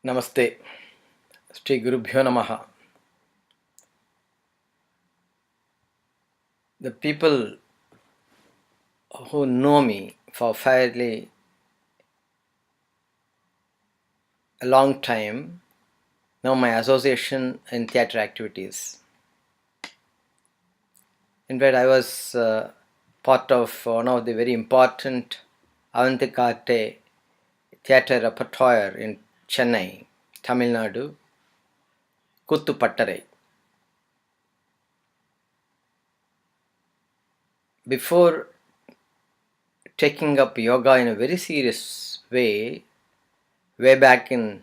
Namaste. Shri Gurubhyo Namaha. The people who know me for fairly a long time know my association in theatre activities. In fact, I was part of one of the very important Avantikarte theatre repertoire in Chennai, Tamil Nadu, Kuttu Pattarai. Before taking up yoga in a very serious way back in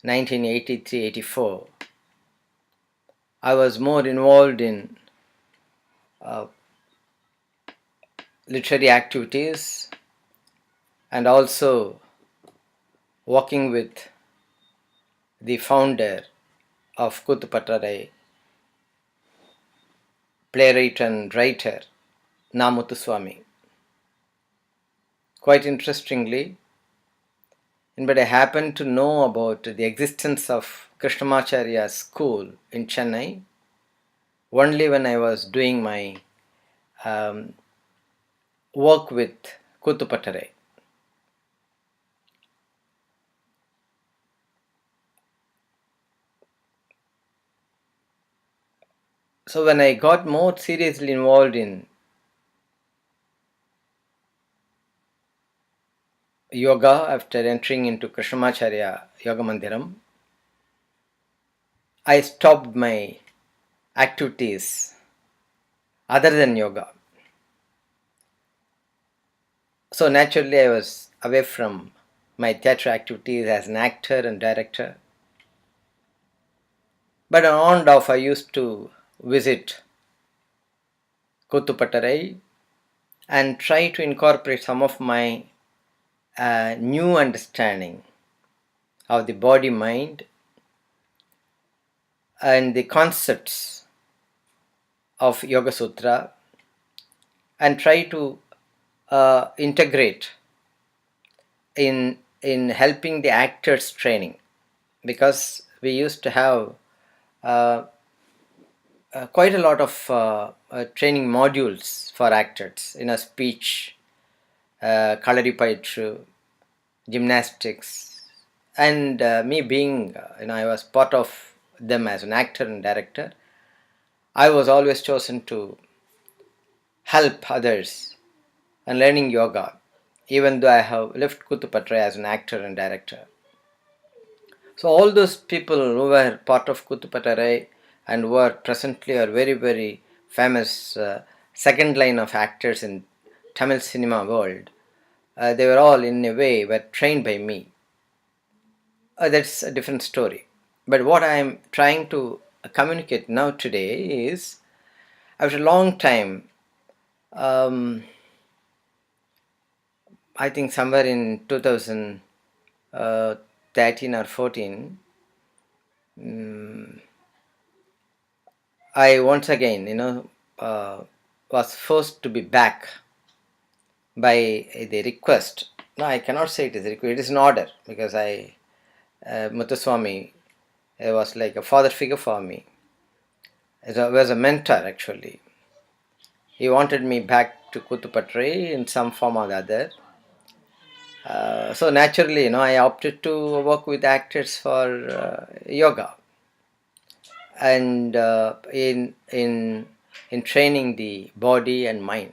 1983-84, I was more involved in literary activities and also working with the founder of Kuttu Pattarai, playwright and writer Namuthuswamy. Quite interestingly, but I happened to know about the existence of Krishnamacharya's school in Chennai only when I was doing my work with Kuttu Pattarai. So when I got more seriously involved in yoga after entering into Krishnamacharya Yoga Mandiram, I stopped my activities other than yoga. So naturally I was away from my theatre activities as an actor and director. But on and off I used to visit Kuttu Pattarai and try to incorporate some of my new understanding of the body mind and the concepts of Yoga Sutra and try to integrate in helping the actors training, because we used to have quite a lot of training modules for actors, speech, Kalari Paitru, gymnastics, and me being, I was part of them as an actor and director. I was always chosen to help others and learning yoga, even though I have left Kuttu Pattarai as an actor and director. So all those people who were part of Kuttu Pattarai and who are presently are very, very famous second line of actors in Tamil cinema world. They were all in a way were trained by me. That's a different story. But what I am trying to communicate now today is, after a long time, I think somewhere in 2013 or 14, I once again, was forced to be back by the request. No, I cannot say it is a request, it is an order, because Muthuswamy was like a father figure for me. He was a mentor actually. He wanted me back to Kuttu Pattarai in some form or the other. So naturally, I opted to work with actors for yoga and in training the body and mind.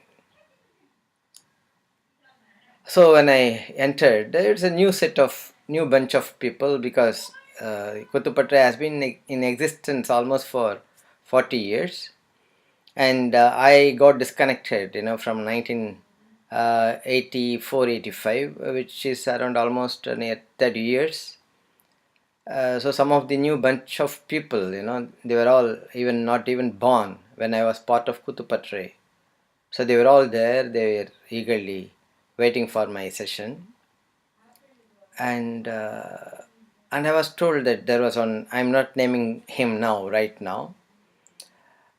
So when I entered, there's a new bunch of people, because Kuttu Pattarai has been in existence almost for 40 years, and I got disconnected, from 1984-85, which is around almost near 30 years. So some of the new bunch of people, they were all even not even born when I was part of Kuttu Pattarai. So they were all there. They were eagerly waiting for my session, and I was told that there was one. I'm not naming him now, right now.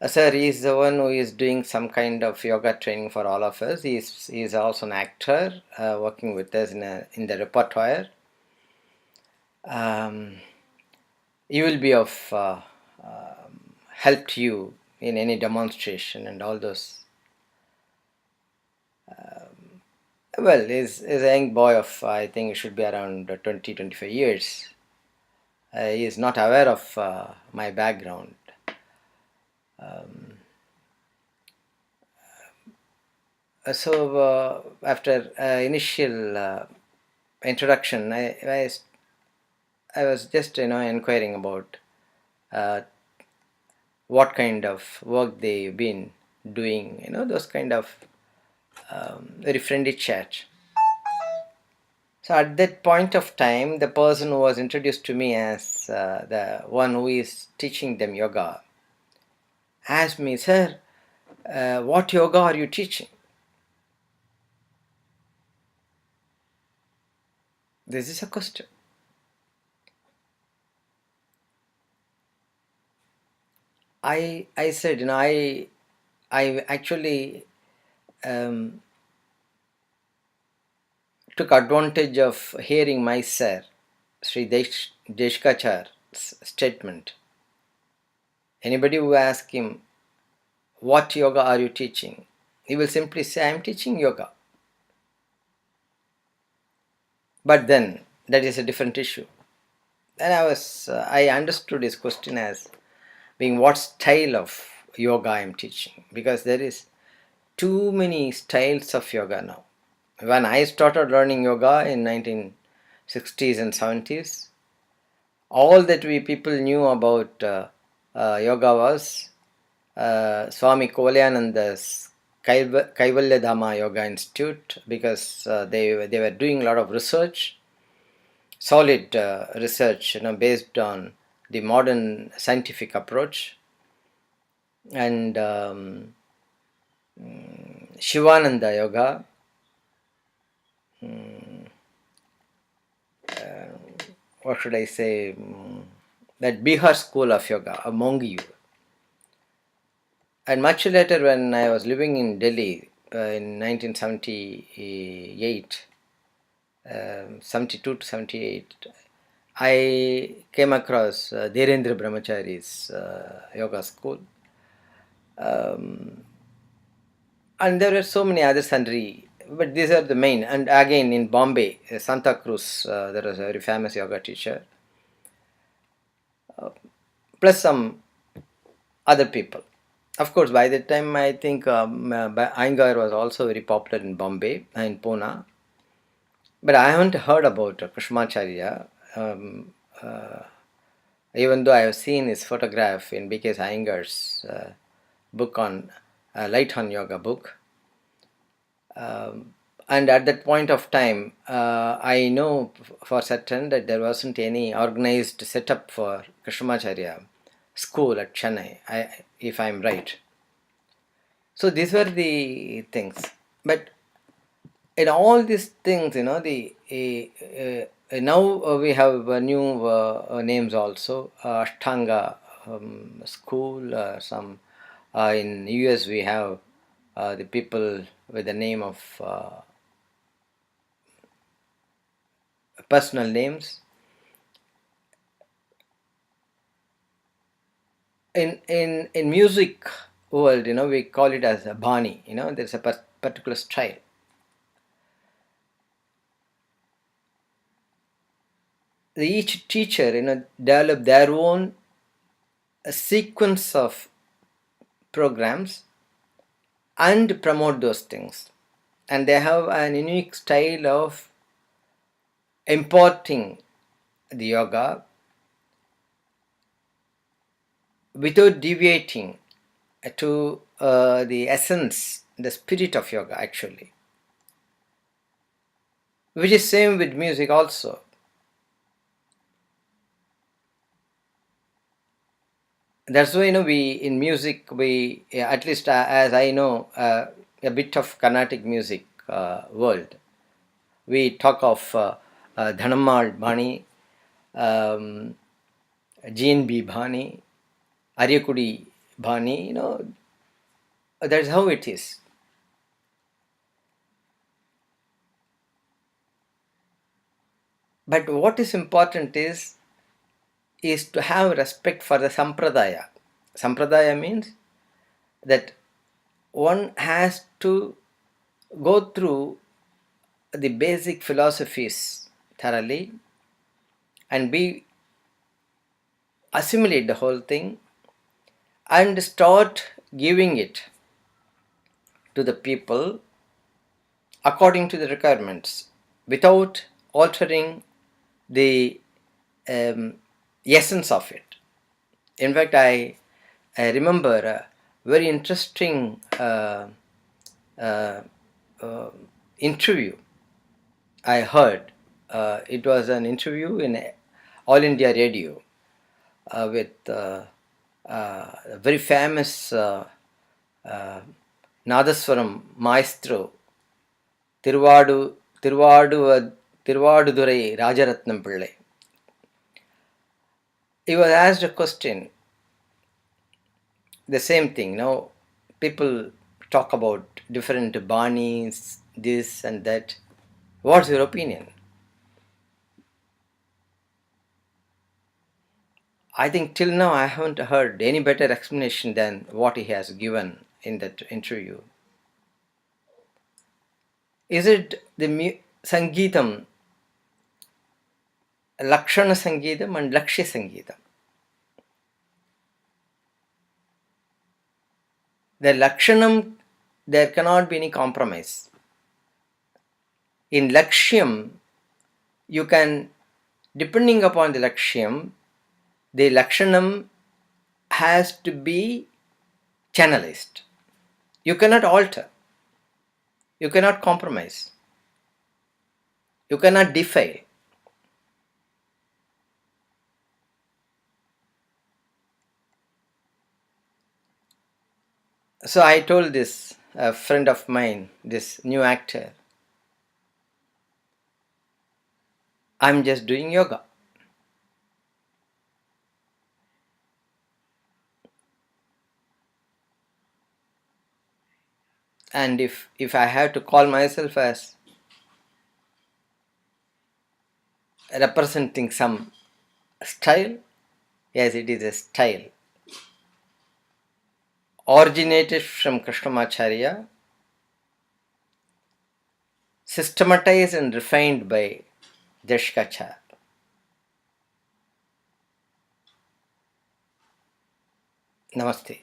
Sir, he is the one who is doing some kind of yoga training for all of us. He is also an actor working with us in the repertoire. um, you will be of help to you in any demonstration and all those. Well, is a young boy of, I think it should be around 20, 25 years. He is not aware of my background. After initial introduction, I was just inquiring about uh, what kind of work they've been doing, those kind of very friendly chat. So at that point of time, the person who was introduced to me as the one who is teaching them yoga asked me, "Sir, what yoga are you teaching?" This is a question. I said, I actually um, took advantage of hearing my sir, Sri Deshkachar's statement. Anybody who asks him, "What yoga are you teaching?" he will simply say, "I am teaching yoga." But then that is a different issue. And I understood his question as being what style of yoga I am teaching, because there is too many styles of yoga now. When I started learning yoga in 1960s and 70s, all that we people knew about yoga was Swami Kolyananda's Kaivalya Dhamma Yoga Institute, because they were doing a lot of research, solid research, based on the modern scientific approach, and Shivananda Yoga, what should I say, that Bihar school of yoga, a Mongi. And much later, when I was living in Delhi in 1978, 72 to 78, I came across Dherendra Brahmachari's yoga school. And there were so many other sundry, but these are the main. And again in Bombay, Santa Cruz, there was a very famous yoga teacher, plus some other people. Of course, by that time, I think Iyengar was also very popular in Bombay and Pune. But I haven't heard about Krishnamacharya, even though I have seen his photograph in B.K. Iyengar's book on Light on Yoga book. And at that point of time, I know for certain that there wasn't any organized setup for Krishnamacharya school at Chennai, if I'm right. So these were the things. But in all these things, now we have new names also. Ashtanga school, some in US we have the people with the name of personal names. In music world, we call it as a bani. There's a particular style. Each teacher, develop their own sequence of programs and promote those things, and they have an unique style of importing the yoga without deviating to the essence, the spirit of yoga actually, which is same with music also. That's why we in music we, yeah, at least as I know a bit of Carnatic music world, we talk of Dhanammal Bhani, um, GNB Bhani, Aryakudi Bhani. That's how it is. But what is important is to have respect for the Sampradhaya. Sampradhaya means that one has to go through the basic philosophies thoroughly and be assimilate the whole thing and start giving it to the people according to the requirements without altering the um, essence of it. In fact, I remember a very interesting uh, uh, interview I heard. It was an interview in All India Radio with a very famous uh, Nadaswaram maestro Tiruvadu Tiruvadu Tiruvadurai Rajaratnam Pillai. He was asked a question, the same thing. Now, people talk about different banis, this and that. What's your opinion? I think till now I haven't heard any better explanation than what he has given in that interview. Is it the Sangeetam, Lakshana Sangeetam and Lakshya Sangeetam? The Lakshanam, there cannot be any compromise. In Lakshiyam, you can, depending upon the Lakshiyam, the Lakshanam has to be channelized. You cannot alter. You cannot compromise. You cannot defile. So I told this friend of mine, this new actor, I'm just doing yoga. And if I have to call myself as representing some style, yes, it is a style originated from Krishnamacharya, systematized and refined by Jashkachar. Namaste.